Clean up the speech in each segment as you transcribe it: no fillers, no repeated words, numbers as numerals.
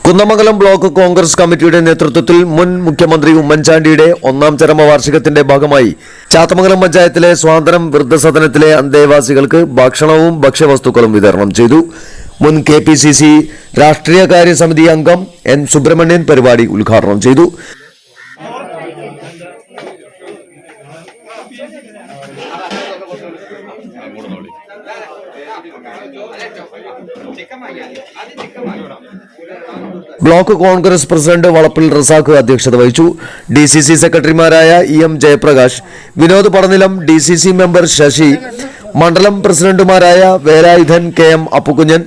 Kunnamangalam block Congress കമ്മിറ്റിയുടെ നേതൃത്വത്തിൽ മുൻ മുഖ്യമന്ത്രി ഉമ്മൻചാണ്ടിയുടെ ഒന്നാം ചരമവാർഷികത്തിന്റെ ഭാഗമായി ചാത്തമംഗലം പഞ്ചായത്തിലെ സ്വാതന്ത്ര്യം വൃദ്ധസദനത്തിലെ അന്തേവാസികൾക്ക് ഭക്ഷണവും ഭക്ഷ്യവസ്തുക്കളും വിതരണം ചെയ്തു. മുൻ KPCC രാഷ്ട്രീയകാര്യ സമിതി അംഗം N. സുബ്രഹ്മണ്യൻ പരിപാടി ഉദ്ഘാടനം ചെയ്തു. ബ്ലോക്ക് കോൺഗ്രസ് പ്രസിഡന്റ് വളപ്പിൽ റസാഖ് അധ്യക്ഷത വഹിച്ചു. DCC സെക്രട്ടറിമാരായ EM Jayaprakash, Vinod Padanilam, DCC member Sasi, മണ്ഡലം പ്രസിഡന്റുമാരായ Velayudhan KM Appukkunjan,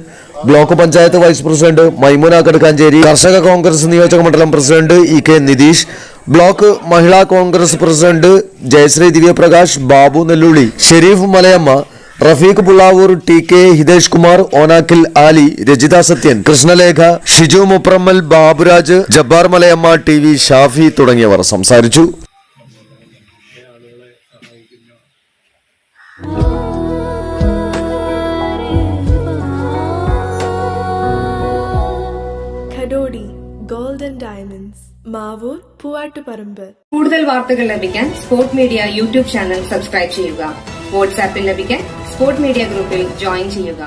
block panchayat vice president Maimuna Kadukkancheri, കർഷക കോൺഗ്രസ് നിയോജക മണ്ഡലം president EK Nitheesh, block Mahila Congress president Jayasree Divyaprakash, Babu Nellulli, Sherif Malayamma, Rafeeq Pullavoor, TK Hitesh Kumar, Onakkil Ali, Rajitha Sathyan, Krishnalekha, Shiju Muprammal, Baburaj, Jabbar Malayamma, TV Shafi തുടങ്ങിയവർ സംസാരിച്ചു. Golden diamonds, Mavoor, Poovattuparamba. കൂടുതൽ വാർത്തകൾ ലഭിക്കാൻ sport media YouTube channel subscribe ചെയ്യുക. വാട്സാപ്പിൽ ലഭിക്കാൻ സ്പോർട് മീഡിയ ഗ്രൂപ്പിൽ ജോയിൻ ചെയ്യുക.